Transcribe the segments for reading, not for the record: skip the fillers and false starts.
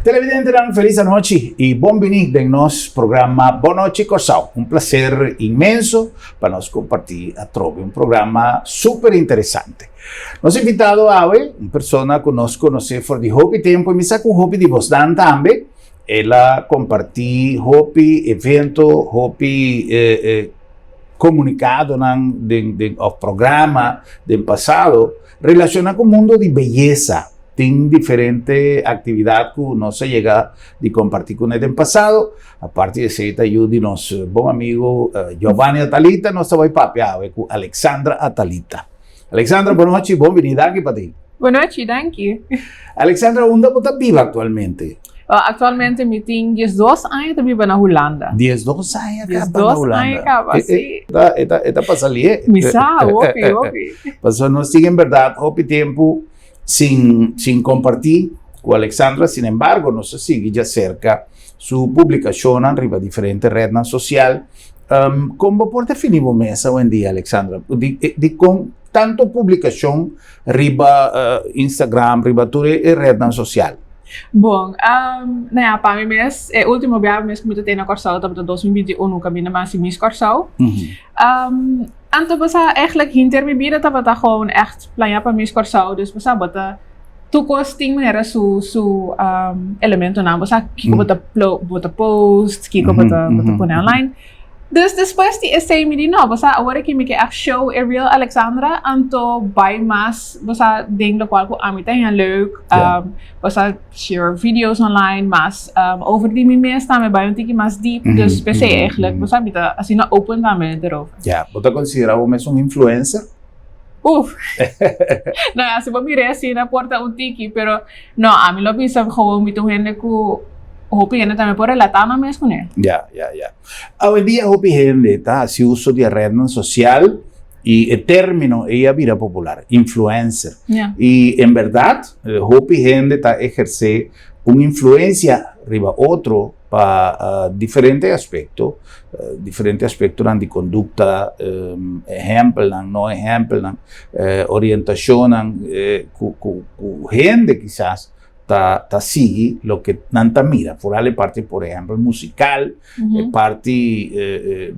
Televidente, feliz noche y bienvenido en nuestro programa Boa Noite Corsao. Un placer inmenso para nos compartir a Trove, un programa súper interesante. Nos invitado a una persona que nos conoce por de hopi tiempo y me saca un hopi de Bosdan también. Ella compartí hopi evento, hopi comunicado en programa del pasado relacionado con el mundo de belleza. Tiene diferentes actividades que no se llega a compartir con él en pasado. Aparte de ser ayuda nuestro buen amigo Giovanni Atalita, nos va a papear con Alexandra Atalita. Alexandra, buenas noches, bienvenida aquí para ti. Buenas noches, thank you. Alexandra, ¿dónde estás viva actualmente? Actualmente me tenho 12 anos de viver na Holanda. 12 anos acá na Holanda. Acaba, sim. Esta pasa ali. Me sabe, opi. Pasó, no sigue en verdad, hopi tiempo sin compartir con Alexandra, sin embargo, no se sigue ya cerca su publicación arriba diferentes redes sociales. ¿Cómo por definir mesa hoy en día, Alexandra? Con tanto publicación arriba Instagram, arriba tu red social. Bom, para mim mês, o último mês que eu tenho na Corsau, estava em 2021, nunca vi mais Miss Corsau. Antes was eigenlijk hinter mijn bieden, dat we gewoon echt plannen para Miss Corsau, dus we hebben toekomst ting manera su elemento na, we kiko bota post, kiko bota pone online. Dus depois de esse me não, você agora que me quer show é real Alexandra, anto by mas, você denk dat qual a mim tem leuk, você share video's online, mas over die me meer staan bij een tikje mas diep, dus per se eigenlijk, você bita assim na open daarmee erover. Ja, você considera você influencer? Nou, se vou mirar assim na porta tiki, pero no, a mim lo pensa gewoon met gente que hopi gente también por relatar no mes con él. Ya. Hoy en día hopi gente está hace uso de red social y el término ella vira popular, influencer. Yeah. Y en verdad hopi gente está ejerce una influencia arriba otro para diferentes aspectos de conducta, ejemplo, no ejemplo, orientación, gente quizás ta sigue lo que nanta mira, forale parte, por ejemplo, musical, parte,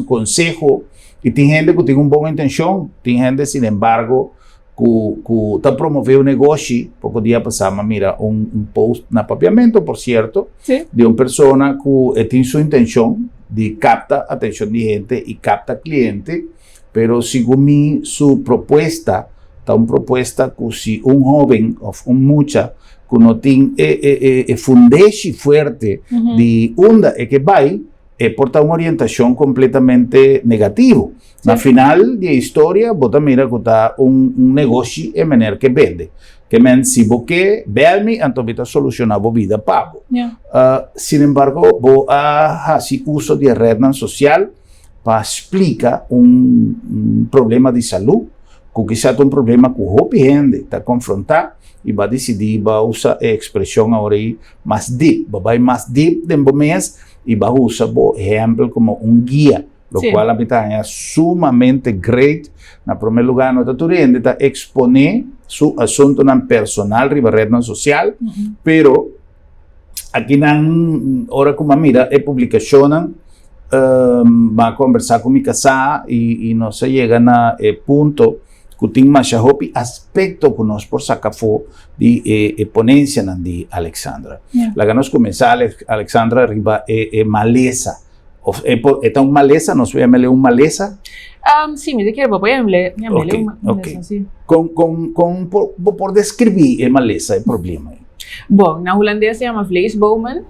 consejo, y tiene gente que tiene una buena intención, tiene gente, sin embargo, que está promoviendo un negocio. Poco día pasamos, mira, un post en papiamento, por cierto, sí, de una persona que tiene su intención de captar atención de gente y capta cliente, pero según mí, su propuesta, una propuesta que si un joven o un mucha que no tiene fundamento fuerte de onda que va porta una orientación completamente negativa. Sí. Al final de la historia, vos mira que está un negocio en manera que vende. Que si vos que verme, entonces vas a solucionar la vida para vos. Yeah. Sin embargo, vos haces uso de red social para explicar un problema de salud, que quizás é problema que o gente está confrontado e vai decidir, vai usar a expressão agora aí mais deep, vai mais deep dentro do mês e vai usar, por exemplo, como guia, o qual a mim é sumamente great. Na primeiro lugar, nós está exponer seu assunto personal, na rede social, pero aqui na hora como mira, é publicação, vai conversar com minha casa e não se chega na ponto que tem mais aspecto que nós por sacar de ponencia de Alexandra. Yeah. La que nós começar Alexandra arriba maleza. É uma maleza, nós vamos ler uma maleza? Sim, me quero voy a ler uma maleza, sim. Por descrever maleza, é problema. Bom, na holandês se chama vleesbomen,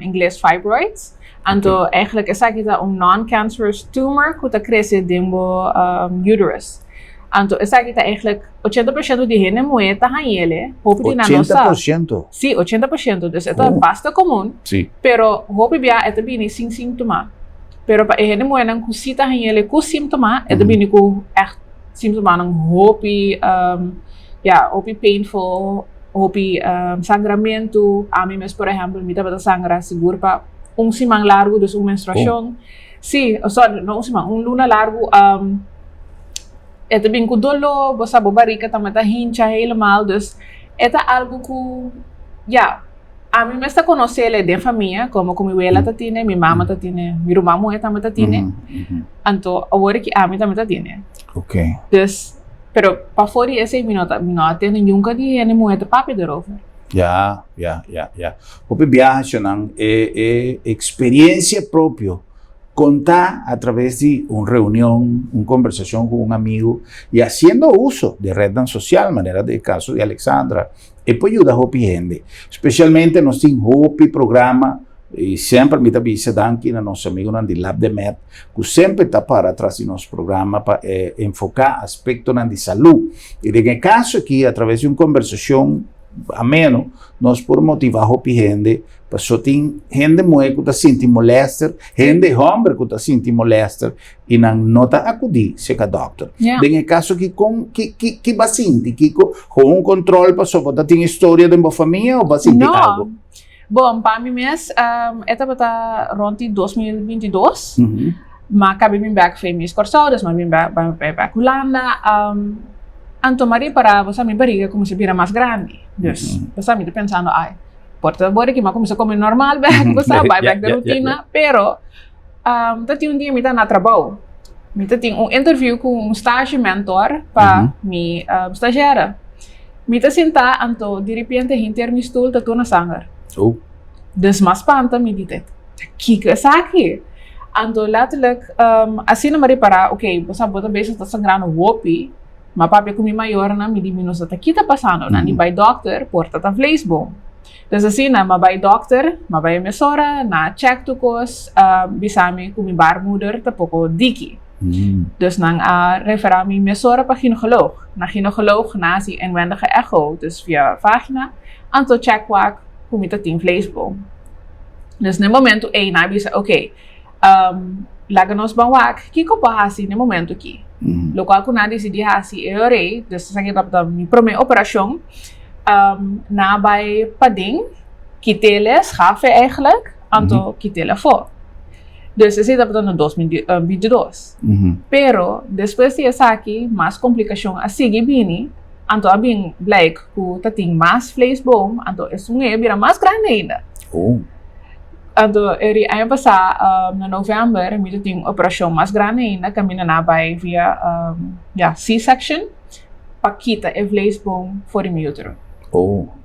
em inglês fibroids. Então, eigenlijk is aqui non-cancerous tumor que cresce dentro do uterus. Então, essa aqui eigenlijk 80% de gente moeda está ele, hope de na nossa. 80%? Sim, 80%. Então, é bastante comum. Sim. Pero, hope bia é também sem sintoma. Pero, para gente moeda que se está ele com sintoma, é também com echt sintoma não hope, hope painful, hope sangramento. A mim mesmo, por exemplo, me estava sangra seguro para semana largo, dus menstruação. Sim, sorry, não semana, luna largo. É também com dolor, você barriga também está hincha helemaal, dus é algo que ya, a mí me está conociendo de familia, como mi abuela tiene, mi mamá tiene, mi hermano también tiene, entonces ahora que a mí también tiene. Okay. Dus, pero para fuera ese, mi no tiene nunca de any moeite papi erover. Ya. Hopi viaje nang experiencia propio. Contar a través de una reunión, una conversación con un amigo y haciendo uso de red social, manera del caso de Alexandra, e poi ayuda a Hopi gente, especialmente nos tem Hopi programa, e sempre me avisa danke na nosso amigo na Lab de Met, que sempre está para trás de nosso programa para enfocar aspecto na de saúde. E nesse caso aqui, através de uma conversação ameno, nós por motivar Hopi gente, só tem gente mulher que está sentindo molesta, gente homem que está sentindo molesta e não está acudir se a doctor. Nesse caso aqui, que vai sentir, que com controle passou, você tem história de uma família ou vai sentir algo? Bom, para mim mesmo, estava rond 2022, mas acabei de vir para a Corsau, mas vim para a Holanda. Então, Maria, para você, minha barriga começou a virar mais grande. Dus, você me pensando, ai, pode ser que eu comecei a comer normal, você vai back da rotina, pero, tinha um dia que eu na trabalho. Eu tinha interview com stage mentor para minha estagiária. Eu sentar, então, de repente, eu me stoel, eu na sangar. Dus mas panta me dite, kika saki. Então, letterlijk, assim não me reparar, ok, você bota bem está sangrando Hopi, mas papi com maior na me diminui o que está passando, na ni by doctor, porta tá vleesboom. Dus assim, na ma by doctor, ma by emissora, na check tukos, bisami com mi baarmoeder, tá pouco diki. Dus nang referar mi emissora para gynaecoloog. Na gynaecoloog na si inwendige echo, dus via vagina, anto check wak, como está tem vleesboom. Dus no momento aí na bisa, ok, laganos bawak, que compahasi no momento aqui. Local que nada decidi hasi eu rei, dus sangue da minha primeira operação, na bij pading, que teles gafe eigenlijk, anto que tele for. Dus esse estava no 2022. Pero depois de essa aqui, mais complicação a seguir bini. Anto abing blijk ku tating mas vleesboom, anto esunge bira mais grande ainda. Anto eri ano passado, na novembro, me tating operação mais grande ainda, caminha na bij via C-section, pakita e vleesboom voor de útero.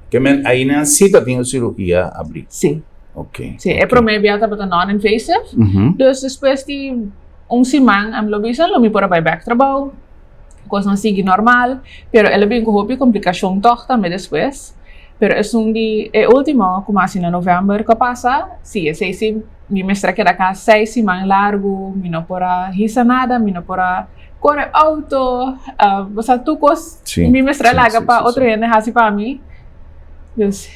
Que men aí na cita tem cirurgia abrir. Sim. Ok. Sim, é primeiro biata para non-invasive. Dus depois de semana, am lobisa, lomi por bij back trabalho. Coisa não sigue normal, pero ela vem com Hopi complicação toch também depois. Pero é último, como assim na novembro que passa, sim, me mestra que da casa 6 semanas largo, me não pora risa nada, me não pora correr auto, você tucos, me mestra larga para outro ano, assim para mim. Dus,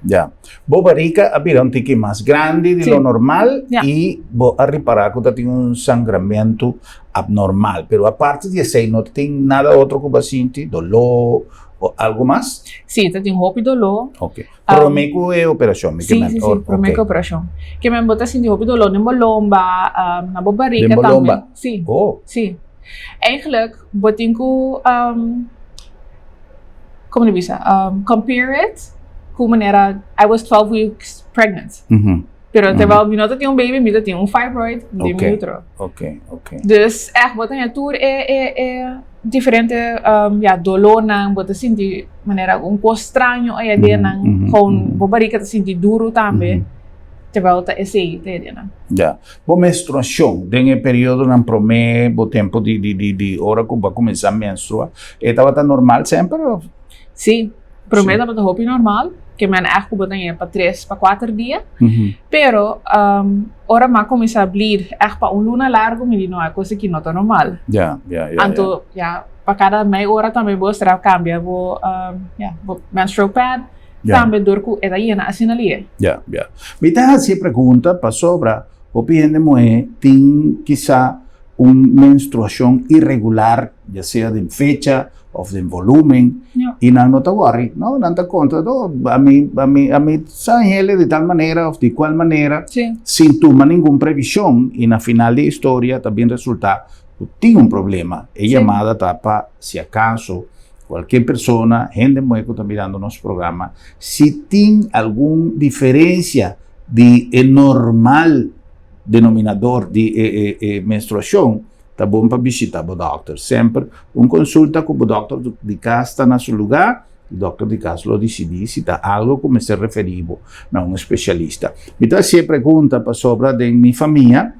Ya. Vos barriga abrirá un tique más grande de lo normal y vos a reparar que tiene un sangramiento abnormal. Pero aparte de eso, no tiene nada otro que vos siente, dolor o algo más. Sí, te tengo Hopi dolor. Ok. Promeco es operación. Sí, promeco operación. Que me bota sin Hopi dolor en bolomba, na barriga también. Sí. Sí. Eigenlijk, botinko, como dice, compare it. Como era, I was 12 weeks pregnant. Pero terwijl mi nota tinha baby, mi nota tinha fibroid de mi útero. Ok. Dus echt, wat een tour diferente, dolor nang, wat sinti maneira pouco estranho aí de nang, gewoon barriga te sinti duro também. Terwijl tá esse aí, né? Já. Boa menstruação, tem período nang promê, bo tempo de hora que vai começar a menstruar, estava normal sempre? Sim. Prometo dat de Hopi normal, que me echt botan para 3 para 4 dias. Pero ora ma começa a bleed echt para luna largo, me não é coisa que não tá normal. Anto, para cada meia hora também vou estar cambia, vou menstrual pad, também dorco é daí na assinalia. Me tá assim pergunta para sobra, Hopi gente mulher tem quizá menstruação irregular, ya sea de fecha of de volumen y no te worry, no te conta, a mí sabe de tal manera o de cual manera sin tomar ninguna previsión y na final de historia también resulta que tiene un problema, es llamada tapa si acaso qualquer persona, gente que está mirando nosso programa, se tem alguma diferença de normal denominador de menstruação, tá bom para visitar o doctor. Sempre consulta com o doctor de casa está no seu lugar, o doctor de casa lo decide se está algo como se referivo a um especialista. Então, se pergunta para sobre de minha família,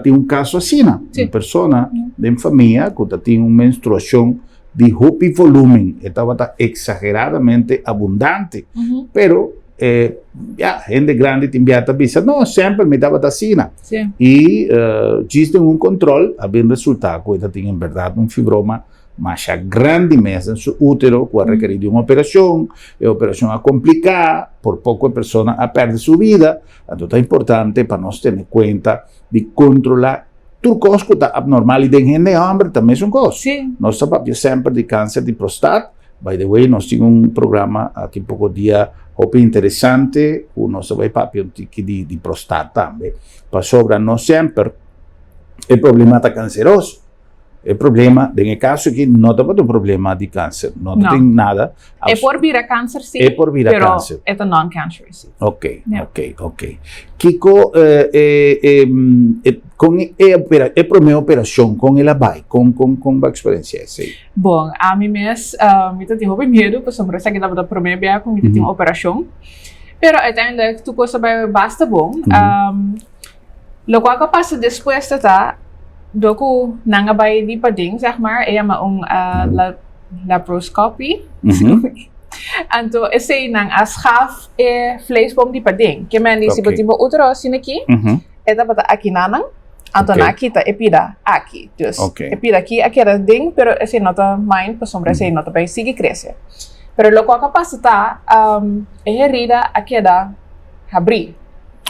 tem caso assim, uma pessoa de minha família que tem uma menstruação de roupa e volume, estava exageradamente abundante, pero gente grande te envia a visa, não, sempre me estava assim. E existe controle, havendo resultado que tem em verdade fibroma mais grande mesmo em seu útero, que requer de uma operação, e a operação é complicada, por pouco a pessoa a perde sua vida, então é importante para nós ter em conta de controlar tudo coisa que está abnormal e tem gente homem também são coisas. Nós sabemos sempre de câncer de próstata. By the way, nós temos programa aqui pouco dia interessante, o nosso papo de próstata também. Para sobre nós sempre o problema está canceroso. O problema, em caso que não tem problema de câncer, não tem nada. É por vir a câncer, sim. É por vir a câncer. É non-cancerous. Ok. Kiko, com a primeira operação, com ela vai, com a experiência, sim. Bom, a mim mesmo, eu tenho medo, porque eu sei que dá para a primeira vez com uma operação. Pero uiteindelijk, tu coisa vai basta bom. Lo qual que passa depois tá doku nangabay di pa ding, zeg maar, maong laparoscopy. Anto, esse nang aschaaf vleesboom di pa ding. Kaya di sibot di mo utero sinaki, eta pata aki nanang, anto na kita epida aki. Dus, epida aqui era ding, pero esse nota mine, pa sombra esse nota bay sigue crece. Pero lo qual kapasa ta, herida aqui da abrir.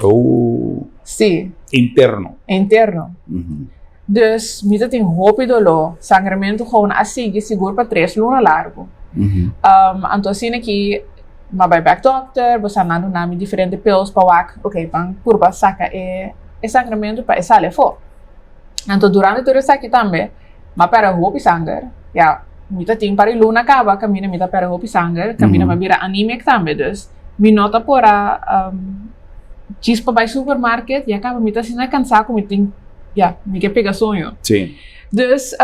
Oh. Sí. Interno. Dus mita tem roupa dolo, sangramento gewoon assim, seguro para 3 lunas largo. Anto assim aqui, mas back doctor, você nando nami diferente pills para wak, pang curva saca sangramento para essa lefo. Anto durante todo isso aqui também, mas para roupa sangue, mita tem para luna acaba, camina mita para roupa sangue, camina mas vira anemic também, dus minota por chispa by supermarket, acaba mita assim na cansar com mita me quer pegar sonho. Sim. Dus,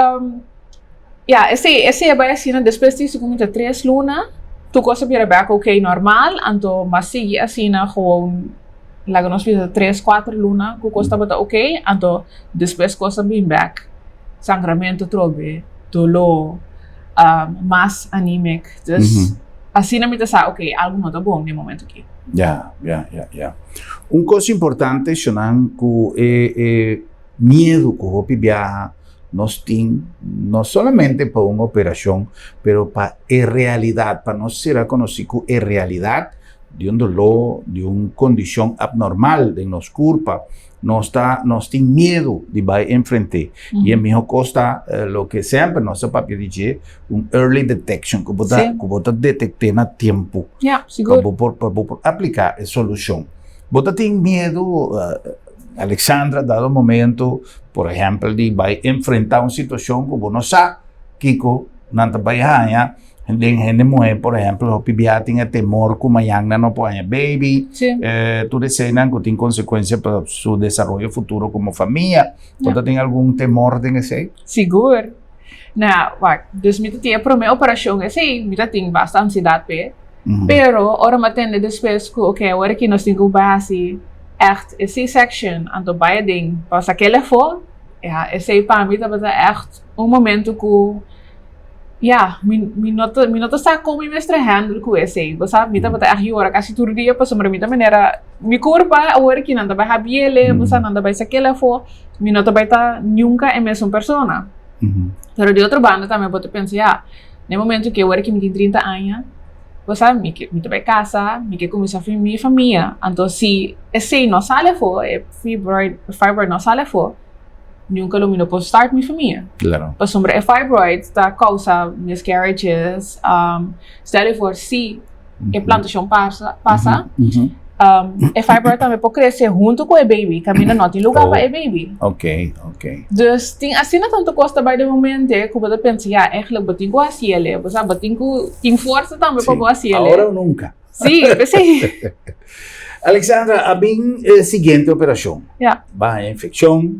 esse é bem assim, depois disso, como 3 lunas, tu coisa vira bem normal, então, mas sigue assim, gewoon, lá nós fizemos 3, 4 lunas, que coisa estava então, depois coisa bem back, sangramento trobe, dolor, mais anemic, dus, assim, na mita sa, algo não está bom no momento aqui. Coisa importante, Shonan, que miedo que o viaja nos tem não somente para uma operação, pero para a realidade, para nós ser reconhecido a realidade de dolor, de uma condição abnormal de nosso corpo, nós tem medo de vai enfrentar. E é melhor costa o que sempre nosso papel diz, early detection, que você detectar na tempo, para aplicar a solução. Você tem medo, Alexandra, dado momento, por exemplo, de vai enfrentar uma situação que você não sabe, Kiko, não vai ganhar, gente mulher, por exemplo, o pibia tem temor que amanhã não pode ganhar baby, tudo isso que tem consequência para o seu desenvolvimento futuro como família. Você tem algum temor de isso? Seguro. Dus met die primeira operação, met tem bastante ansiedade, pero ora matende depois que, agora que nós temos base echt een C-section aan de baie ding. Pas aquele for, esse para mim estava echt moment que, minota está como me handle com esse. Você sabe, me estava echt hora quase todo dia, pas sobre mim também era, me curva, agora que não estava habiele, você não estava aquele for, minota vai estar nunca a mesma pessoa. Pero de outra banda também pode pensar, no momento que agora que me tem 30 anos, você me vai casa, me quer começar a minha família. Então, se esse não sale for, fibroid não sale for, nunca lumino posso start minha família. Claro. Por sobre a fibroid está causa miscarriages, stel for se a plantação passa, E fibroid também pode crescer junto com o baby, caminha não tem lugar para o baby. Ok. Dus tem assim não tanto custa by de momento que você pensa, ja, eigenlijk beting ko asiele, você beting ko tem força também para boa asiele. Agora ou nunca. Sim, sim. Alexandra, a bem seguinte operação. Ja. Vai a infecção,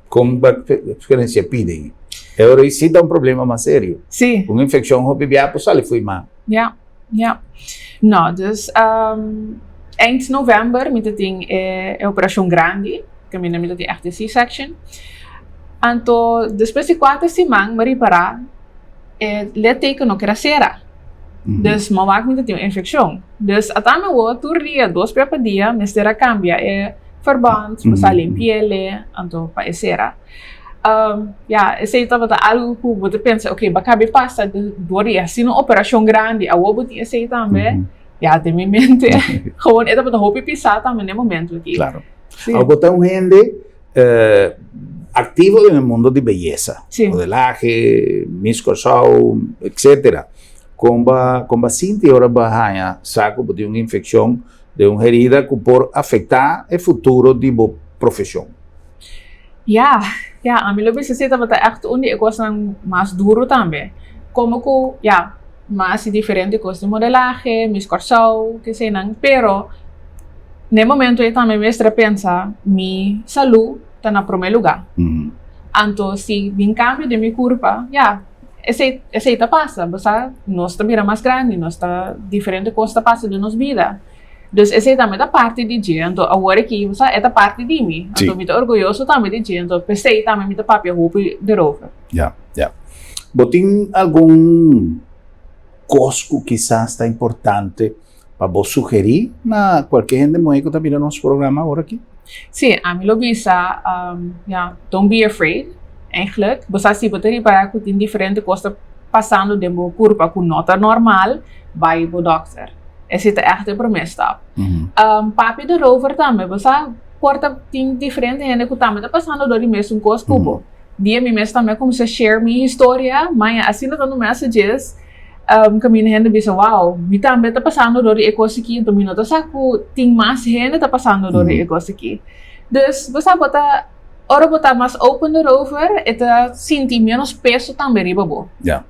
como a experiência pedem. Agora isso dá problema mais sério. Sim. Uma infecção hospital, pues sale foi mal. Ja. Nou, dus eind november met het ding operação grande, caminha met het echt de C-section. Anto, depois de 4 semanas, me reparar, le teken no crescera. Dus, maar waak met het ding infecção. Dus, até me wo, tu dia, 2 per dia, mestera cambia, verband, basa limpiele, anto, pa esera. Esse estava algo que você pensa, ok, bakabi passa door assim uma operação grande, a wo buti esse também, tem minha mente, gewoon itu betul hopi pisar também no momento aqui. Claro. Algo tão gente activo no mundo de beleza, modelaje, Miss Corsau, etc. Como sinti ora bahaya, saco de uma infecção, de uma herida que pode afetar o futuro de boa profissão. Ja, a mim lo bisa sih tapi echt unik coisa mais duro também. Como que, mais diferente coisa de modelagem, Miss Corsau, que sei não, pero no momento eu também me pensa, minha saúde está na primeiro lugar. Então, se vem cambio de minha curva, esse está passa, você nós está vira mais grande, nós está diferente coisa passa de nossa vida. Dus esse também é parte de dia, então agora que você é parte de mim, então me orgulhoso também de dia, então pensei também me papel roupa de roupa. Já. Botem algum cosco que está importante para você sugerir na qualquer gente que está mirando nosso programa agora aqui? Sim, a mim lo bisa, don't be afraid, eigenlijk, você se pode reparar que tem diferente coisas passando de uma curva com nota normal, vai para o doctor. Esse é echt een promessa. Papi de rover também, você porta tem diferente gente que também está passando por mesmo coisa cubo. Dia me mesmo também como se share minha história, mas assim não no messages, caminho gente bisa wow, me também está passando por coisa aqui, então me nota saco tem mais gente está passando por coisa aqui. Dus você bota ora botar mais open erover, eta sentir menos peso também riba bo. Ya.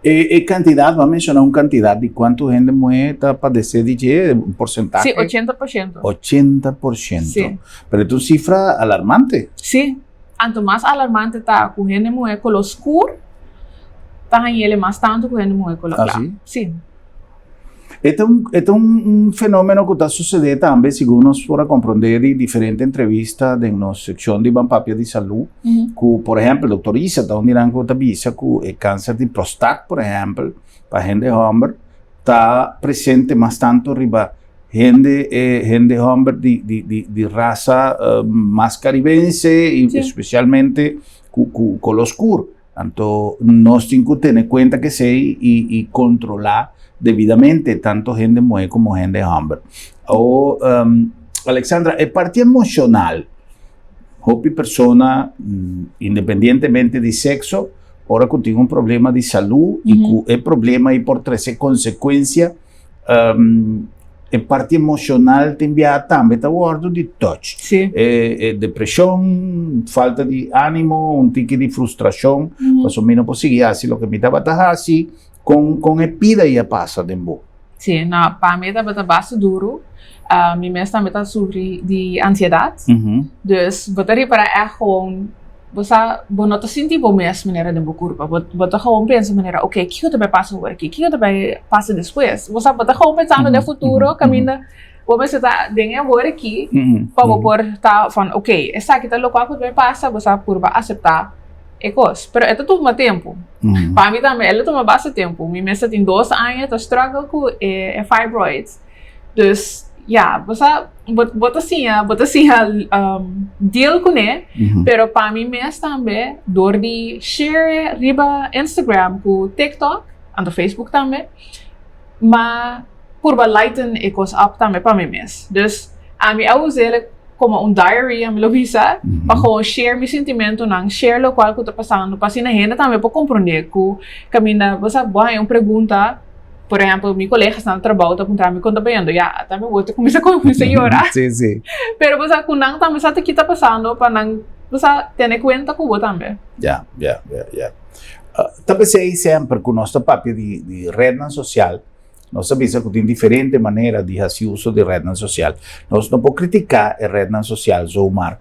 E quantidade, vamos mencionar uma quantidade de quanto gente está padecer de um porcentaje? Sí, 80%. 80%. Sí. Pero es una cifra alarmante. Sí. Anto mais alarmante está com gente moe color escuro, tá ele mais tanto com gente moe color claro. Sí. Este es un fenómeno que está sucediendo también, según nos podrá comprender en diferentes entrevistas de nuestra sección de Bampapia de Salud, que, por ejemplo, el doctor Isa está mirando que el cáncer de próstata, por ejemplo, para gente hombre, está presente más tanto arriba gente hombre de raza más caribense y especialmente con lo oscuro. Entonces, nos tenemos que tener en cuenta que se y controlar debidamente tanto gente mujer como gente hombre. Alexandra, el parte emocional, hopi persona, independientemente de sexo, ahora que tiene un problema de salud y que el problema y por traer consecuencia, el parte emocional te envía también a bordo de touch. Sí. Depresión, falta de ánimo, un tique de frustración, más o menos por seguir así lo que me estaba así. Com epida ia passa dembo. Sim, para mim está bastante duro. Minha mãe também está sobre de ansiedade. Dus wat er para é gewoon, você não está sentindo bom mesmo maneira de curva. Você gewoon pensa maneira, ok, que eu também passo agora aqui, que eu também passo depois. Você gewoon pensando no futuro, caminho. Vamos estar dentro agora aqui, para poder estar falando, ok, essa aqui está local que vai passar, você curva aceitar. Pero ito toma tempo. Para mim também, ela toma bastante tempo. Minha mãe tem 2 anos, está struggle com fibroids. Dus, bota assim, deal com ele. Pero para mim mesmo também, door de share riba Instagram, com TikTok, e no Facebook também. Mas, por lighten e coisa up também para mim mesmo. Dus, a mim, eu uso ele como diary ang Lovisa, para gewoon share meu sentimento nang share lo qual que está passando, para si na gente também para compreender que caminha, você vai pergunta por exemplo, meus colegas estão no trabalho, estão encontrando me conta bem, já, também vou ter que começar a chorar. Sim, sim. Pero você com não também sabe que está passando para não você ter conta com você também. Ya. Também sei sempre que o nosso papel de rede social, nós sabemos que tem diferente maneira de fazer uso de rede social. Nós não podemos criticar a rede social, Zoomar.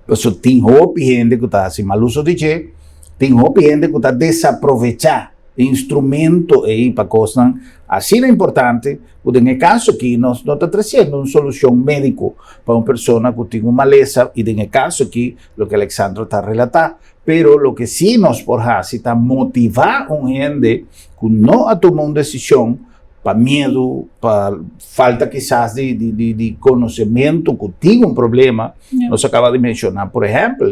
Porque tem gente que está fazendo mal uso de jeito, tem gente que está desaprovechando instrumento aí para coisas assim é importante, porque no caso que nós não está trazendo uma solução médica para uma pessoa que tem uma maleza, e no caso que o que Alexandra está relatando, pero lo que sí nos podemos hacer está motivar a gente que não a tomar uma decisão para medo, para falta quizás de conhecimento que tem um problema. Nós acaba de mencionar, por exemplo,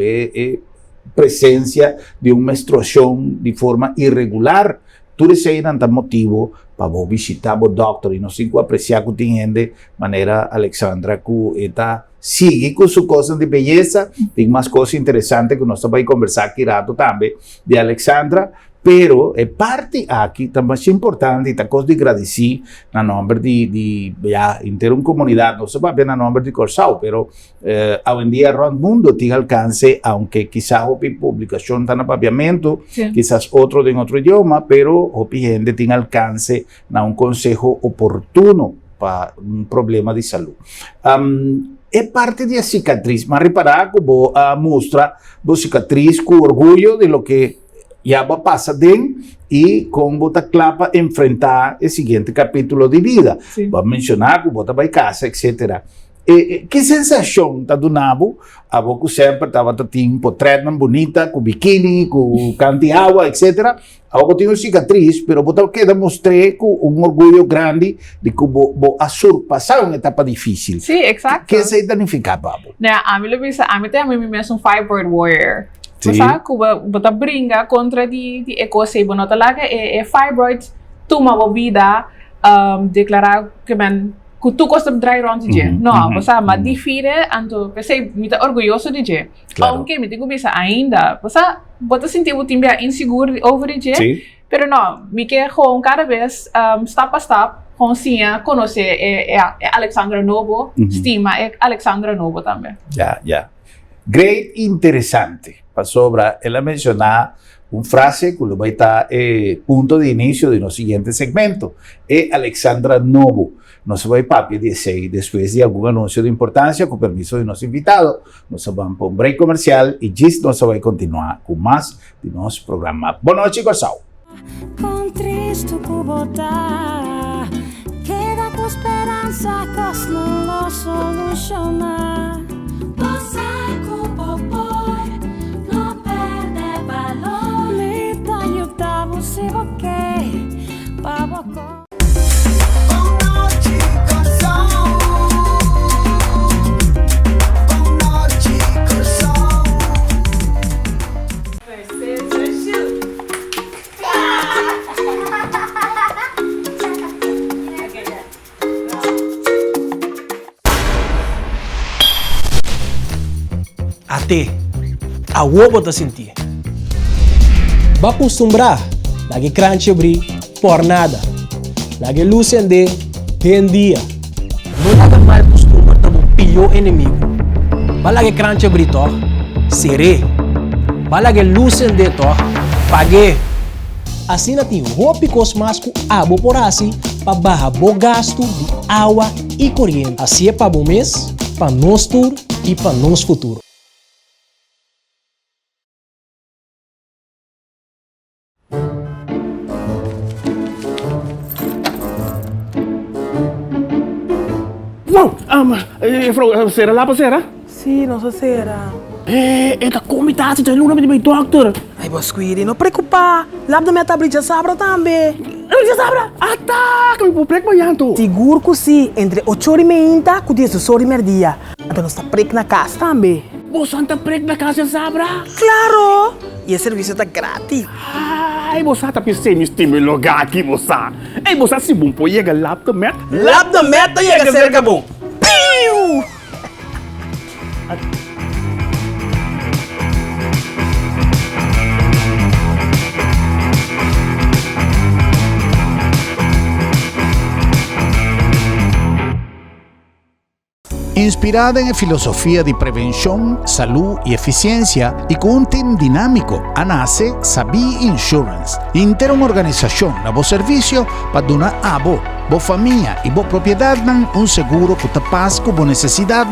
presença de uma menstruação de forma irregular. Tudo isso aí não é motivo para visitar o doctor e nós temos que apreciar que tem gente, maneira Alexandra, que está sigue com suas coisas de beleza. Tem mais coisas interessantes que nós vamos conversar aqui rato também de Alexandra, pero é parte aqui também é importante, está coisa de agradecer na nome de já ter uma comunidade, não se vai ver na nome de Corsau, pero hoje em dia todo mundo tem alcance, aunque quizás a publicação está no papiamento, quizás outro em outro idioma, pero a gente tem alcance na um conselho oportuno para um problema de saúde. É parte da cicatriz, mas reparar que vou mostrar a cicatriz com orgulho de lo que já passa dentro e com bota clapa enfrentar o seguinte capítulo de vida. Vamos mencionar que bota vai casa, etc. Que sensação está do nabo? A boca sempre estava tendo portrait bonita, com biquíni, com canto de água, etc. Agora tem uma cicatriz, mas bota queda mostrei com um orgulho grande de que vou surpassar uma etapa difícil. Sim, exato. Que se danificar, Pablo? A mim tem mesmo um fibroid warrior. Masa ko bota brinca contra de ecosebo nota laga fibroid tuma vida declarar que man que tu costa dry round de não você mas difere anto pensei muito orgulhoso de je aunque me tenho bisa ainda você bota sentir o timbre inseguro over de pero não me que com cada vez step a step consiga conhecer Alexandra Novo estima Alexandra Novo também já great interessante. Para sobra, ela mencionar uma frase que vai estar ponto de início do nosso seguinte segmento. É Alexandra Novo. Nós vamos papi dizer, depois de algum anúncio de importância, com o permisso do nosso invitado, nós vamos para um break comercial e disso nós vamos continuar com mais do nosso programa. Boa noite, Corsau. Com Cristo botar, queda com esperança, que não lo soluciona. Você Até a uovo te sentir. Va acostumbrar, lagi crunch abrir por nada. Lagi lucende tem dia. Não laga mal costuma tá um pior inimigo. Va lagi crunch abrir to, seré. Va lagi lucende to, pague. Assim tem roupa cosmasco abo por assim para barra bo gasto de água e corrente. Assim é para bom mês, para nós tur e para nós futuro. Sera lá para Sera? Sim, não sou Sera. Esta comitada de luna de meu doctor. Ai, Bosquiri, não preocupa. Lá da minha tableta sabra também. Já sabra? Ah, tá. Que me vou preco banhando. Seguro que sim. Entre 8h30 e 10h dia. Então nós está preco na casa também. Você está preco na casa, sabra? Claro. E o serviço está grátis. Ai, você está pensando em lugar aqui, você. Ei, você se bom pode chegar lá da meta. Lá da meta chega cerca bom. Piu! Inspirada en filosofia di prevenzione, salud e efficiência e con un team dinamico, nace Sabi Insurance, intera un'organizzazione a vostro servizio per donare a voi, famiglia e proprietà un seguro che passa con vostre necessità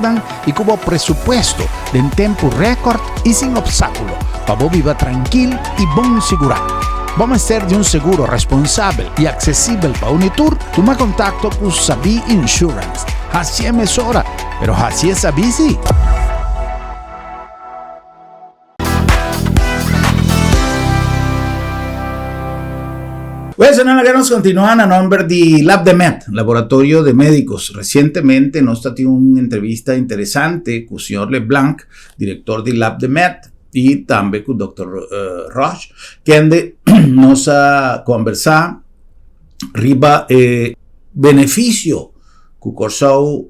e con presupuesto in tempo record e sin obstáculo, para voi vivere tranquillo e ben segurato. Vamos a ser de un seguro responsable y accesible para Unitur. Toma contacto con Sabi Insurance. Así es hora, pero así es Sabi sí. Pues en la que nos continúan a nombre de LabDeMed, Laboratorio de Médicos. Recientemente nos tenido una entrevista interesante con el señor LeBlanc, director de LabDeMed, y también con el doctor Roche, que nos ha conversado riba beneficio que corsau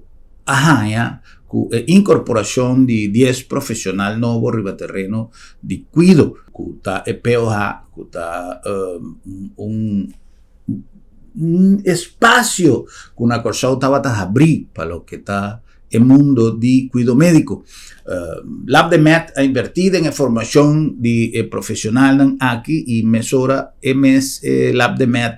con incorporación de 10 profesionales nuevos riba terreno de cuido, que está POH, que está un espacio que una corsau estaba a abrir para lo que está el mundo de cuidado médico. LabDeMed ha invertido en formación de profesional aquí y mesura LabDeMed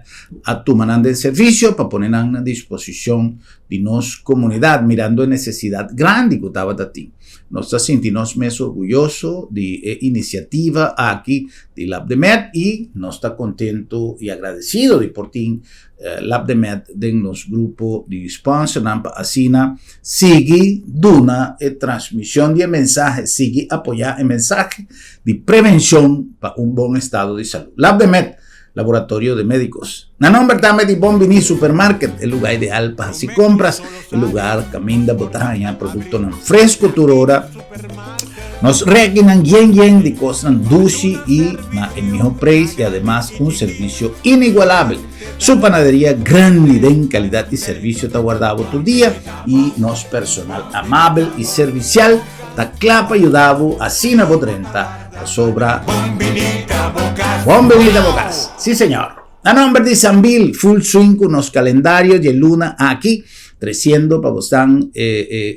a tomar de servicio para poner a disposición de nuestra comunidad, mirando en necesidad grande que estaba de ti. Nos sentimos más orgullosos de iniciativa aquí de LabDeMed y nos está contento y agradecido de por ti LabDeMed de los grupos de sponsor asina sigue duna transmisión de mensajes, sigue apoyar el mensaje de prevención para un buen estado de salud. LabDeMed, Laboratorio de Médicos. Na nombre también de Bombini Supermarket, el lugar ideal para si compras, el lugar caminda botania, producto no fresco turora. Nos requieren bien de cosas dulces y el mejor precio y además un servicio inigualable. Su panadería grande en calidad y servicio está guardado todo el día y nos personal amable y servicial está clapa ayudado así na botrenta sobra Bombinita Bocas. Sí señor. A nombre de Sambil, full swing con los calendarios y el luna aquí creciendo para buscar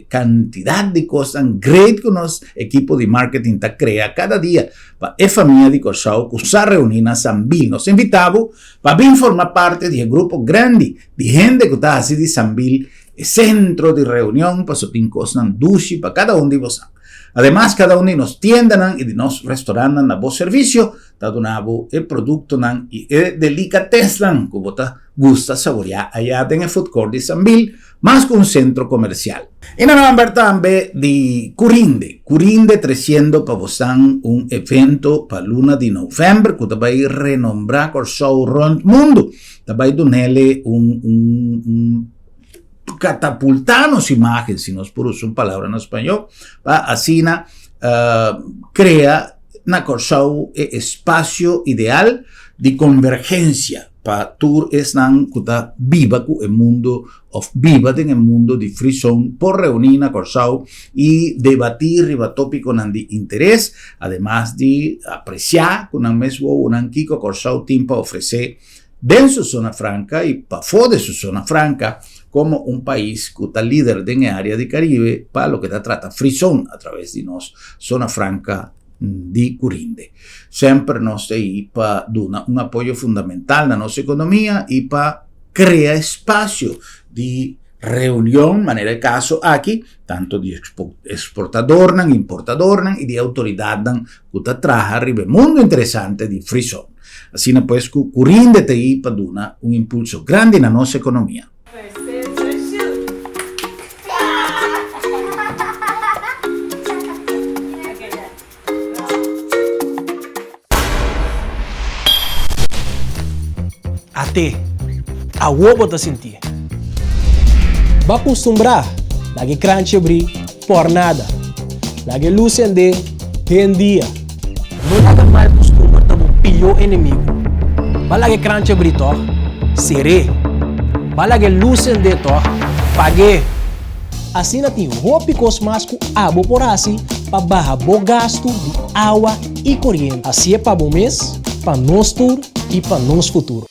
cantidad de cosas great con los equipos de marketing que crea cada día para la familia de Corsao que se reúne a Sambil. Nos invitamos para bien formar parte del grupo grande de gente que está así de Sambil, centro de reunión para sotin cosas dulces para cada uno de vosotros. Además, cada uno de nos tiendan y de nos restaurantes a vos servicio, está donado el producto y el delicatessen que vos gusta saborear allá en el food court de Sambil, más que un centro comercial. Y no vamos a ver también de Curinde 300 para vos un evento para luna de noviembre que va a renombrar el show round mundo. Va a donarle un catapultarnos imagen, si nos por usar palabra en español, así crea una corsau espacio ideal de convergencia para tour están viva en el mundo en el mundo de free zone por reunir a corsau y debatir riba tópico de interés, además de apreciar con un mesmo un kiko corsau team para ofrecer de su zona franca y para fuera de su zona franca como un país que está líder en el área de Caribe para lo que trata free zone a través de nos zona franca de Curinde. Siempre nos ahí para dar un apoyo fundamental a nuestra economía y para crear espacio de reunión, manera de caso aquí, tanto de exportador, importador y de autoridad que trabaja arriba el mundo interesante de free zone. Así pues, Curinde te ahí para dar un impulso grande a nuestra economía. Até a huevo te sentir. Va acostumbrar a que crunch abrir por nada. La que luz ende en día. Não haga mal costuma ter um pior inimigo. Bala que crunch abrir to, seré. Bala que luz ende to, pague. Assim na tem roupa cosmasco abo por assim para barrar o gasto de água e corrente. Assim é para bom mês, para nós tur e para nós futuro.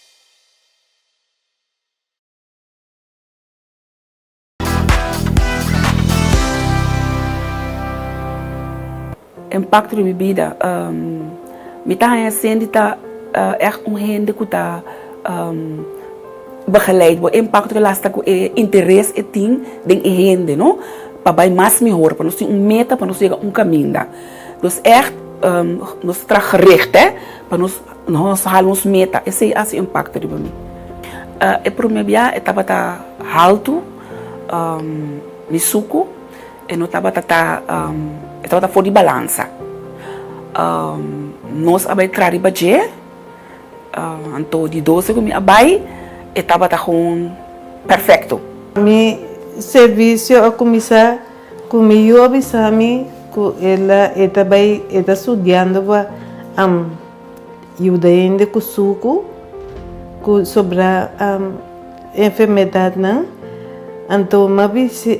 impacto in mijn vida. Met haar zijn die echt onhende kuta begeleid wordt. Impacto que lasta com interesse e ting den hende, no? Para vai mais melhor, para nós ter meta, para nós chegar caminho. Dus echt nós gericht, hè? Para nós halen ons meta. Esse é o impacto de mim. E para mim é tava alto, misuco, e não tava fora de balança. Nós abai trari baje, então de 12 que me abai, e tava com perfeito. Mi serviço a começar comigo avisar-me que ela está estudando para ajudar com suco sobre a enfermidade, não? Então,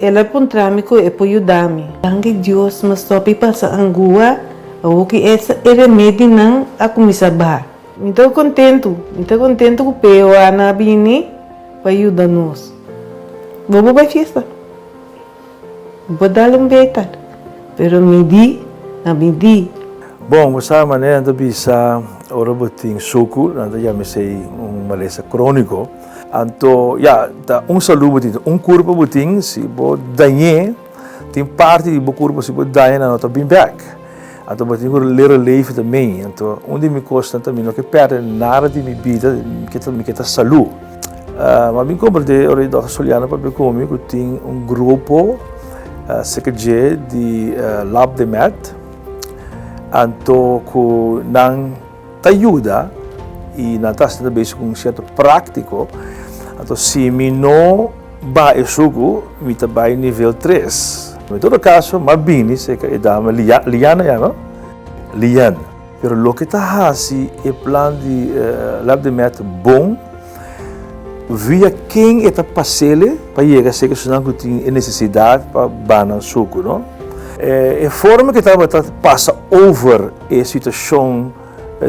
ela encontra-me que é para ajudar-me. Danke Deus, mas só para passar angua, o que é remédio não a começar a bar. Estou contente que o Peo Ana Bini para ajudar-nos. Vamos para a festa. Vou dar beijo, pero me di. Bom, essa maneira de bisa ora boting suco, nada já me sei malesa crônico. Então, tá saúde boting, corpo boting, se bo danhe, tem parte do corpo se bo danhe na nota bem back. Então, boting o little life também. Então, onde me custa também não que perde nada de minha vida, que tá saúde. Mas me comprei ora da Soliana para comigo que tem grupo CKG de Lab de Met, então que não te ajuda e não está sendo bem com certo prático, então se me não vai suco, me está vai nível 3. Em todo caso, mas bem, se que é da Liana já não, Liana. Pero lo que está assim é plano de Lab de Met bom. Via quem está passando para chegar a ser que não tem necessidade para banar suco, não? A forma que estava passa over a situação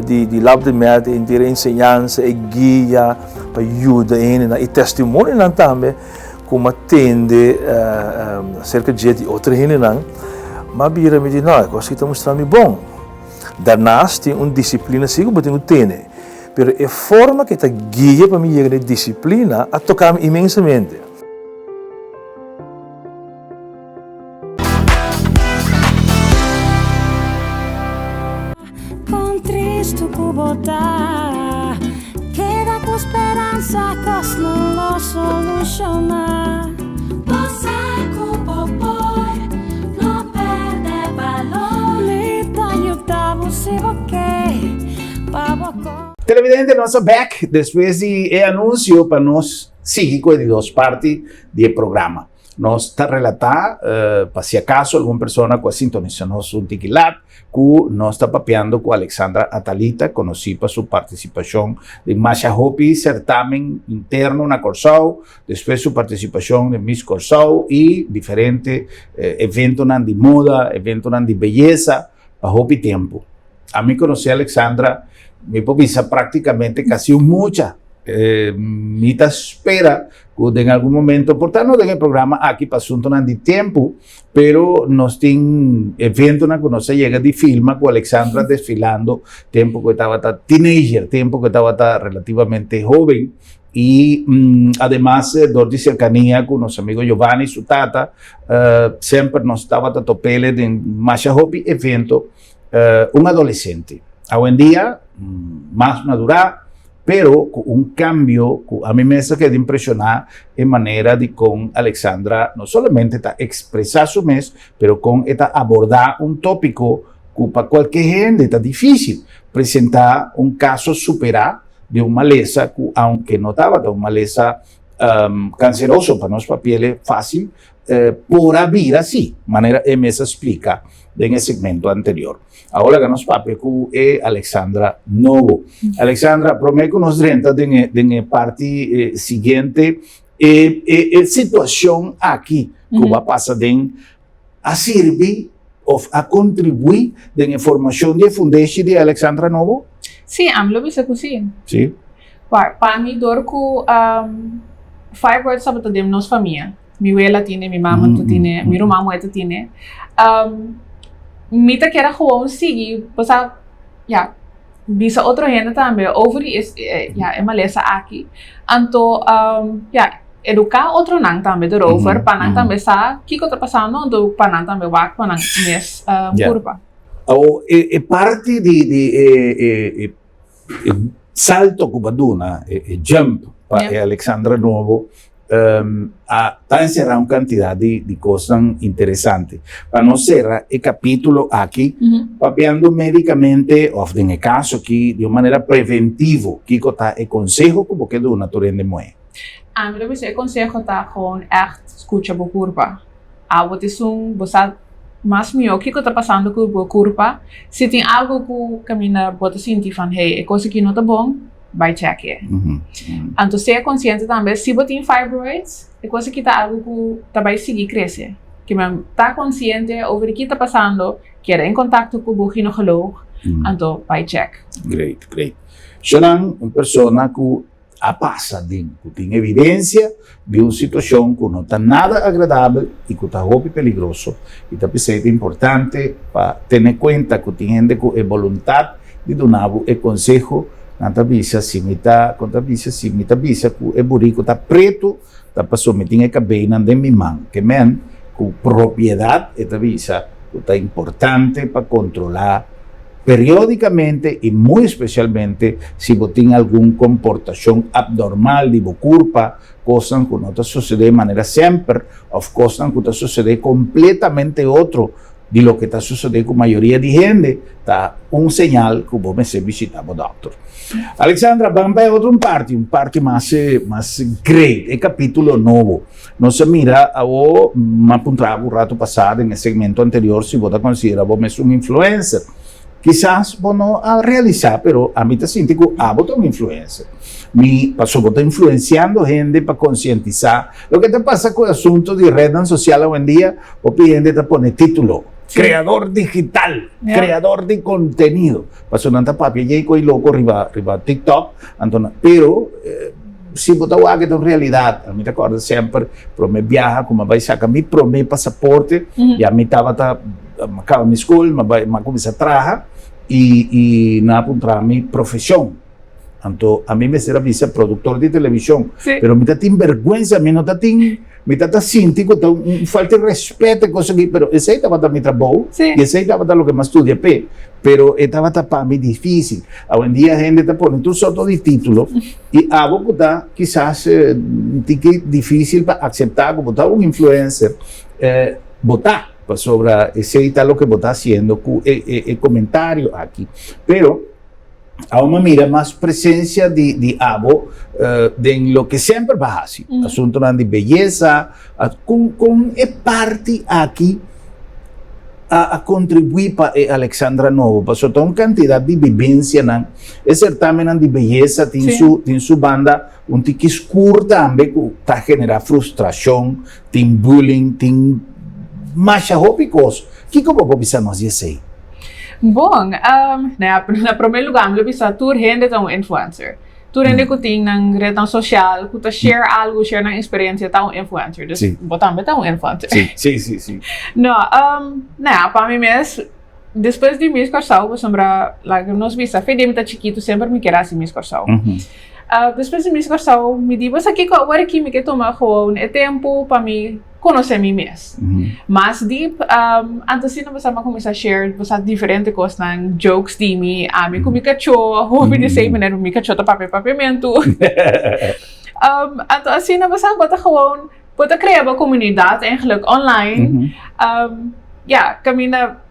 de lab de merda, em ter ensinança e guia para ajudar e testemunho não também como atende cerca de outra gente não, mas vira me diz não, eu acho que está mostrando bom. Daarnaast tem disciplina sigo botem o tene. Pero a forma que está guia para mim chegar a disciplina a tocar imensamente. Com Cristo Kubota, queda com esperança que não lo soluciona. Você Kubopoi, não perde valor. Me ayuda você ok, para Televidente, nós back depois de anúncio para nós seguir com as duas partes do programa. Nós está relatar, para se acaso alguma pessoa que sintoniza nosso tiquilat, que nós está papeando com Alexandra Atalita, conhecida por sua participação em Masha Hopi, certamen interno na Corsau, depois sua participação em Miss Corsau e diferentes eventos de moda, eventos de beleza, para Hopi tempo. A mim conhecer Alexandra, me pisa prácticamente casi mucha. Mita espera que en algún momento, por tanto, en el programa aquí pasó un de tiempo, pero nos tiene evento que no se llega de filma con Alexandra desfilando, tiempo que estaba teenager, tiempo que estaba relativamente joven. Y además, de cercanía con nuestro amigo Giovanni, su tata, siempre nos estaba topele en Masha Hopi evento, un adolescente. Hoy en día, más madura, pero con un cambio, a mí me hace impresionar en manera de con Alexandra, no solamente está expresar su mes, pero con esta abordar un tópico que para cualquier gente está difícil. Presentar un caso superar de una maleza, que, aunque no estaba de una maleza canceroso para nuestra piel fácil, por vida sí, manera MS explica en el segmento anterior. Ahora que nos pape con Alexandra Novo. Alexandra, prometo nos renta en la parte siguiente, situación aquí que va a pasar a servir o a contribuir en la formación de fundación de Alexandra Novo? Sí, lo bisa ko sí. Sí. Para mí, dorco, 5 words sabe de nos familia. Mi abuela tiene, mi mamá tiene, mi hermano tiene. Mita quer gewoon seguir, basta, ja, bisa outro gente também, over is, ja, é malesa aqui. Então, ja, educar outro nang também erover, panang também sa, que está passando, então panang também wak, panang mes curva. É parte de salto que baduna, jump, para Alexandra Novo, está encerrado una cantidad de cosas interesantes. Para no cerrar el capítulo aquí, papeando médicamente, o en el caso aquí, de una manera preventiva, ¿qué está el consejo como que de una torrente mueve? A mí el consejo está gewoon echt escucha por curva. Wat is você mais melhor que está passando com a curva. Se tem algo que camina, você sente van, hey, coisa que não está bom, vai check. Então, ser consciente também, se você tem fibroids, é coisa que está algo que tá vai seguir crescer. Que man está consciente over o que está passando, quer em contato com o ginecologo, então vai check. Great, great. Será uma pessoa que passa que tem evidência de uma situação que não está nada agradável e que está muito perigoso. E é importante para ter em conta que tem gente com a vontade de dar o conselho. Nanta bisa si mita ku e buriko ta preto ta paso meting e cabena de mi man que men ku propiedad esta visa está importante para controlar periódicamente y muy especialmente si vos tiene alguna comportación abnormal de culpa, cosas que no te sucede de manera siempre o cosas que te sucede completamente otro de lo que está sucediendo con la mayoría de gente, está un señal que vos me se visitamos doctor. Alexandra, vamos a otro parte más great, el capítulo nuevo. No se mira, a vos me apuntaba un rato pasado en el segmento anterior si vos te consideras vos me un influencer. Quizás vos no a realizar, pero a mí te siento que vos sos un influencer. Vos estás influenciando gente para concientizar. Lo que te pasa con el asunto de red social hoy en día, vos pides te pone título. Sí. Creador digital, creador de contenido. Pasó tanta papi, llego y loco arriba TikTok, pero si vos estás en realidad, a mí te acuerdo siempre, pero me viaja, como vais a sacar mi pasaporte, y a mí estaba acaba mi escuela, me comencé a trabajar y nada encontrar mi profesión. Entonces, a mí me será vice productor de televisión, pero me está sin vergüenza, a mí no está sin, me está sintiendo falta de respeto, cosas que, pero ese estaba mi trabajo, y ese estaba lo que más estudié, pero estaba para mí difícil. Hoy en día, gente te pone tu soto de título, y algo que está quizás difícil para aceptar, como está un influencer, votar sobre ese lo que vos está haciendo, el comentario aquí. Pero a una mira más presencia de abo de lo que siempre va así. Asunto de belleza, con parte aquí a contribuir para Alexandra Novo. Pasó toda una cantidad de vivencia, el certamen de belleza, tiene su banda, un tiki escuro también, que está genera frustración, tiene bullying, tiene más cosas. ¿Qué como pensamos assim? Bom, na primeiro lugar, eu penso que gente é um influencer. Tu gente que tem na rede social, que share algo, share na experiência, é um influencer. Então, também é um influencer. Sim. Não, para mim mesmo, depois de me esforçar, eu sombra, nós vimos, foi de chiquito, sempre me queria assim me esforçar. Depois de me esforçar, me digo, aqui que agora que me quer tomar é tempo para me conhecer mim mesmo. Mas deep, antes de você começar a share, você diferentes coisas, jokes de mim, me com cachorro, houve de ser maneira, me cachorro papamento. Então assim, você bota gewoon, bota criar uma comunidade, eigenlijk online. Camina.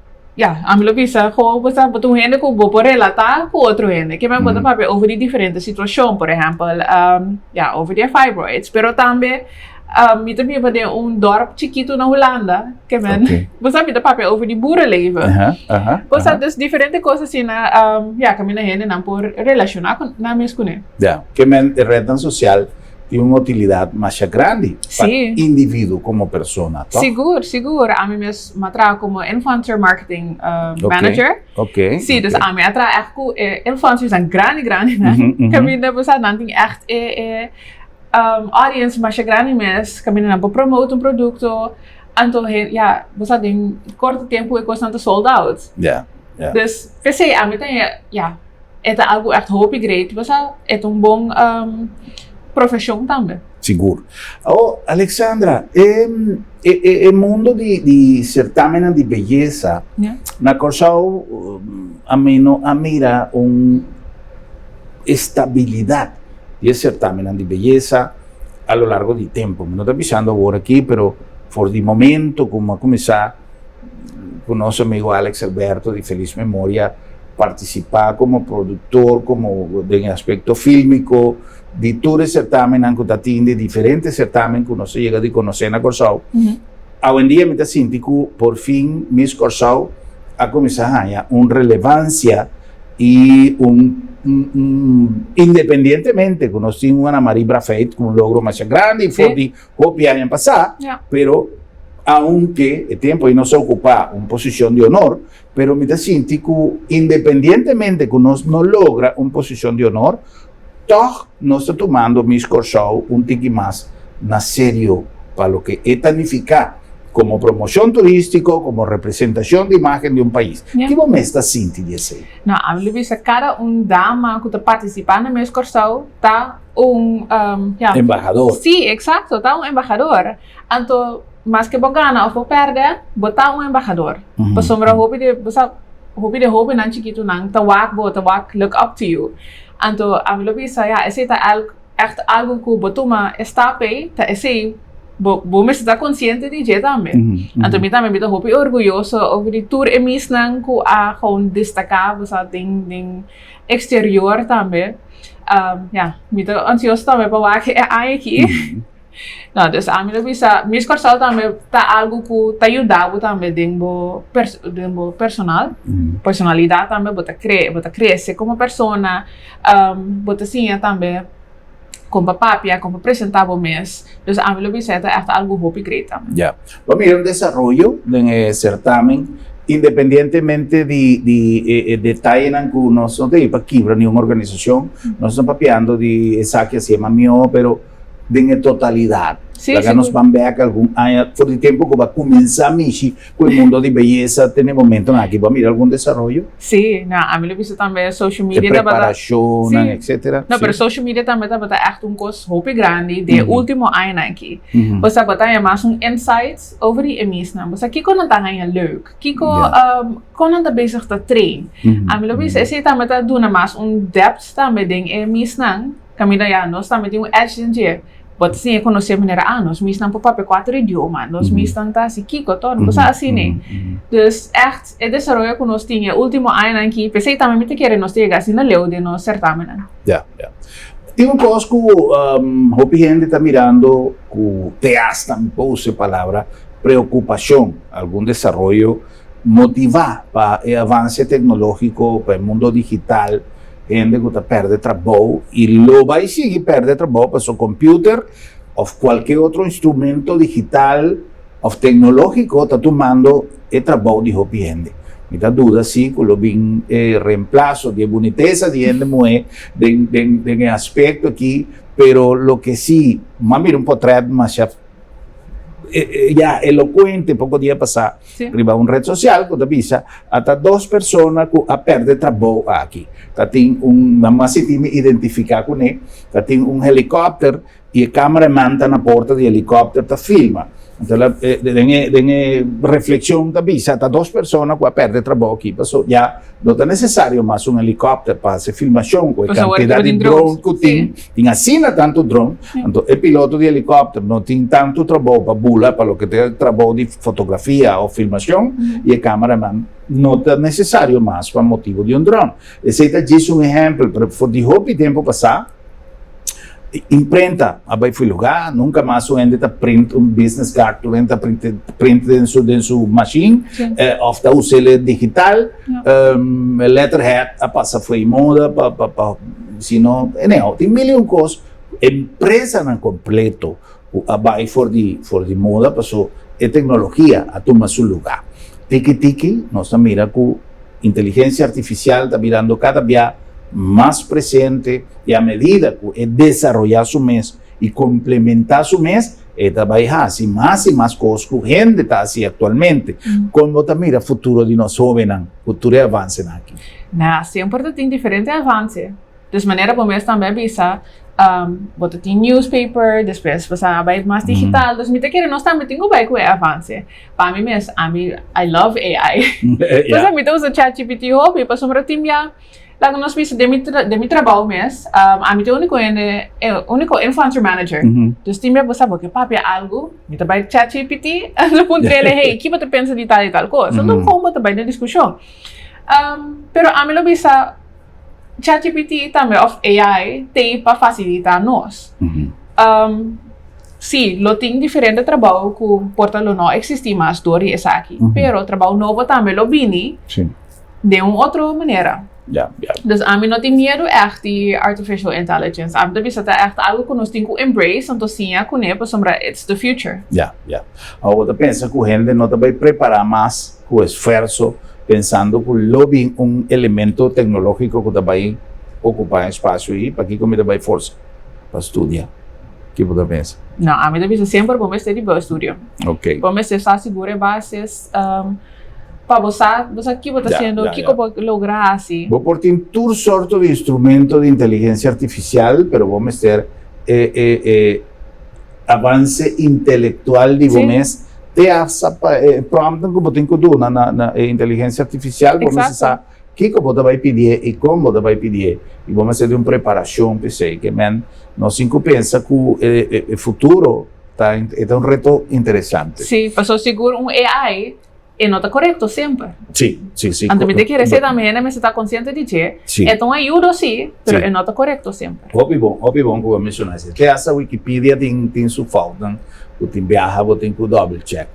A mim lo visa, gewoon basta botar gente que vou relatar com outro gente, que vai botar papel over de diferentes situações, por exemplo, over de fibroids, pero também me também vai ter dorp chiquito na Holanda, que você me dá papel over de boerenleven. Você dus diferentes coisas assim na, camina gente não por relacionar com na mesma né. Que a rede social tem uma utilidade mais grande para o indivíduo como pessoa. Seguro. A mim mesmo me trago como influencer marketing manager. Sim, dus a mim trago echt influencers zijn grande, né? Camina você não tem echt audience mais grande mesmo. Camina não promote produto. Entonces, ja, você em curto tempo é constante sold out. Ja, ja. Dus, pensei, a mim tem, ja, é algo echt hoop great. Você é bom profissão também. Seguro. Oh, Alexandra, el mundo de certámenes de belleza, Yeah. na Corsao, a mira estabilidad de certámenes de belleza a lo largo del tiempo. No está pisando ahora aquí, pero por el momento, como a comenzar, con nuestro amigo Alex Alberto, de feliz memoria, participar como productor, como en aspecto fílmico, de todo el certamen, de diferentes certámenes que uno se llega a conocer en Corsao. Hoy en día, me siento que por fin Miss Corsao ha comenzado a tener una relevancia y independientemente que uno tiene una Marie Brafeit con un logro más grande y fue de copia año pasado, pero aunque el tiempo y no se ocupa una posición de honor, pero me siento que independientemente que uno no logra una posición de honor, todo no está tomando Miss Corsao un tique más na serio para lo que es significa como promoción turístico, como representación de imagen de un país. Yeah. ¿Qué momento está sintiendo eso? Nou, a mim bisa cada dama que está participando Miss Corsao tá ja, Embajador. Sí, exacto, tá embajador. Então, mas que gana ou perde, botar embajador. Para sombra hope de não chiquito não, tá look up to you. Então, a mim bisa, ja, esse tá echt algo que botuma está bem, tá esse Bom, está consciente de isso também. Então, eu também estou muito orgulhoso over die tour em Misnang, que a gewoon destacar, você tem exterior também. Ja, eu estou ansioso também para ver que é aqui. Não, dus a mim bisa, Miss Corsao também tá algo que tá ajudando também dentro personal, personalidade também, bota crescer como pessoa, bota sim também. Como papia, como presentável mês. Dus a mim lo visita é algo muito grande. Ya. Pues mira, un desarrollo en el certamen, independientemente de detalle en que uno no te para quebra ni una organización, no están papeando de esa que se llama mío, pero de totalidad. Sí, Acá sí, nos van a ver que algún año, por el tiempo que va a comenzar Michi, con el mundo de belleza, tiene momentos aquí, va a mirar algún desarrollo. Sí, no, a mí lo visita también social De media. preparación, Sí. etcétera. No, Sí. pero social media também tá echt coisa muito grande de último ano aqui. Você botar mais insights over die emissie. Você aqui quando tá ganhando leuk, Kiko quando tá bezig te train. A mim lo visita esse também tá dando mais depth também ding emissie. Camila já nós também tem agente. But sim, conhecer maneira nós misnang po papel 4 idiomas, nós misnang tá assim, Kiko, todo, você assim, né? Dus echt, é desarrollo que nós tinha último ano aqui, pensei também muito querer nós ter assim na leu de nós certamen. Ya, ya. Tem coisa que a gente está mirando, que te hasta me puse palabra, preocupação, algum desarrollo, motivar para o avance tecnológico, para o mundo digital, gente que perde trabajo y lo va a seguir perder trabajo para su computer o cualquier otro instrumento digital o tecnológico está tomando el trabajo de gente. Me da duda sí que lo bien reemplazo de boniteza de gente muy de aspecto aquí, pero lo que sí, más mira un portrait más ya elocuente, poco día pasado, arriba una red social que te avisa hasta 2 personas que a perder trabajo aquí. Tem vamos a identificar com ele, tem helicóptero e a cameraman está na porta do helicóptero, está filma. Então, reflexão da visa, há 2 pessoas que perdem trabalho aqui, já não é necessário mais helicóptero para fazer filmação, com a quantidade de drone que tem assina tanto drone, então o piloto de helicóptero não tem tanto trabalho para bula, para o que tem trabalho de fotografia ou filmação, e a cameraman não é necessário mais para motivo de drone. Esse é um exemplo, para o tempo passado, imprenta, abai fui lugar, nunca mais o ende tá print business card, tu ende tá print dentro su machine, of tá usele digital, letterhead, a passa foi moda, sino, tem milhão de coisas, empresa na completo, abai for de moda, passou, é tecnologia a tomar seu lugar. Tiki, nós tá mira com inteligência artificial, tá mirando cada dia más presente y a medida que desarrollar su mes y complementar su mes, vai assim mais e mais coisas que a gente está assim atualmente. Como você mira o futuro de nós jovens, futuro e avanço aqui? Não, sempre tem diferente avanço. De maneira como eu também bisa, você tem newspaper, depois você vai mais digital, então me quer nós também temos bem com o avanço. Para mim mesmo, I love AI. Então me usa ChatGPT hobby, para sombra time já. Lá nós bisa de mi trabalho mesmo, a mim o único influencer manager. Então time você sabe que papi algo, me trabalha ChatGPT, no ponto ele hey, que você pensa de tal e tal coisa. Então como você vai na discussão. Pero a mim lo bisa ChatGPT também, of AI, tem para facilitar nós. Sim, lo tem diferente trabalho que porta lo não existe mais dor e essa aqui. Pero trabalho novo também lo vini de uma outra maneira. Dus a mim não tem medo echt de artificial intelligence. A mim bisa echt algo que nós temos que embrace, então sim, a conhecer para it's the future. Agora pensa que a gente não vai preparar mais com esforço, pensando que o lobby elemento tecnológico que vai ocupar espaço aí, para que como vai força para estudar. O que você pensa? Não, a mim bisa sempre vamos ter de bom estudo. Ok. Vamos estar seguro bases para você que você está fazendo, que você lograr assim. Vou por ter toda sorte de instrumento de inteligência artificial, pero vamos ter avanço intelectual de vocês. Te asa prompt como tem que dar na inteligência artificial, vamos saber o que você vai pedir e como você vai pedir. E vamos fazer uma preparação, pensei, que nós cinco pensa que o futuro é um reto interessante. Sim, passou seguro AI e não está correto sempre. Sim. Então, me tem que receber também, mas você está consciente de que então ajuda sim, mas não está correto sempre. Óbvio bom que eu mencionar isso. Até essa Wikipedia tem sua falta. Tem viaja, tem que double check.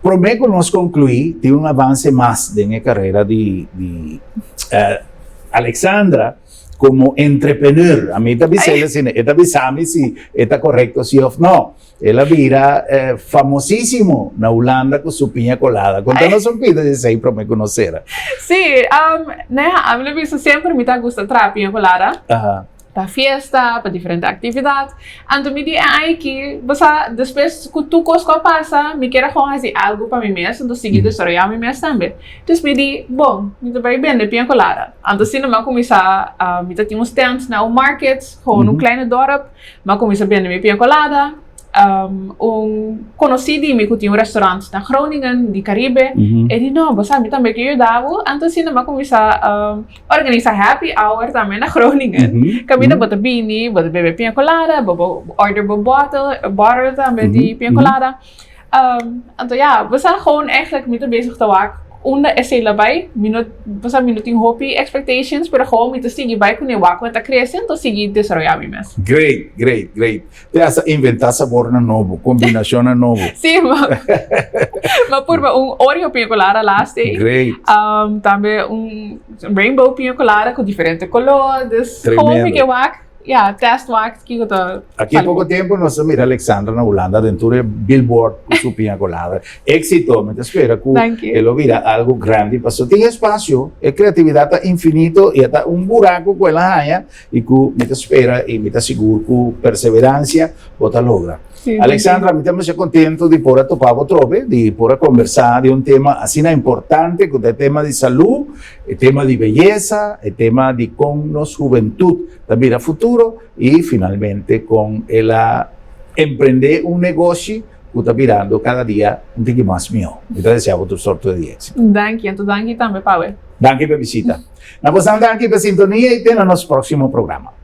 Prometo que nós concluir, tem avanço mais na minha carreira de Alexandra como entrepreneur. A mim também sei assim, sabe se está correto sim ou não. Ela vira famosíssimo na Holanda com sua pinha colada. Conta-nos um pouquinho disso aí para me conhecer. Sim, a mim sempre me gusta trazer pinha colada. Para festa, para diferentes atividades. Então, me diz aí que depois que tu coisa passa, me quer fazer algo para mim mesmo, então seguir desarrollar mim mesmo também. Então, me diz, bom, me vai bem de pinha colada. Então, se não começar a me ter uns stands na markets, ou num kleine dorp, mas começar bem de pinha colada. Conhecido que tinha restaurante na Groningen, de Caribe, e disse, não, você também quer ajudar, então se não começar a organizar happy hour também na Groningen. Caminho para bini, para beber pinha colada, para order bottle também de pinha colada. Então, você gewoon eigenlijk met bezig te waken. Una essay labay, basta minuting hopi expectations, pero gewoon met sige bay kung iwa ko ta crescendo sige desarrollar mi mes. Great. Te has inventar sabor na novo, combinação na novo. Sim, mas por Oreo pina colada last day. Great. Também rainbow pina colada com diferentes colores. Como que wak? Test wax que eu tô. Aqui há pouco tempo nós vimos Alexandra na Holanda dentro do Billboard com sua pinha colada. Éxito, me espera que ele vira algo grande. Passou tem espaço, a criatividade está infinito e está buraco com ela e que me espera e me seguro com perseverança você logra. Sim, Alexandra, me estamos contentes de poder topar de poder conversar de tema assim importante, que é o tema de saúde, o tema de beleza, o tema de como nos juventude também a futuro e finalmente com ela empreender negócio que está virando cada dia pouquinho mais melhor. Então, desejo toda sorte de éxito. Danke também, Paulo. Danke pela visita. Nós vamos dar aqui para a sintonia e até no nosso próximo programa.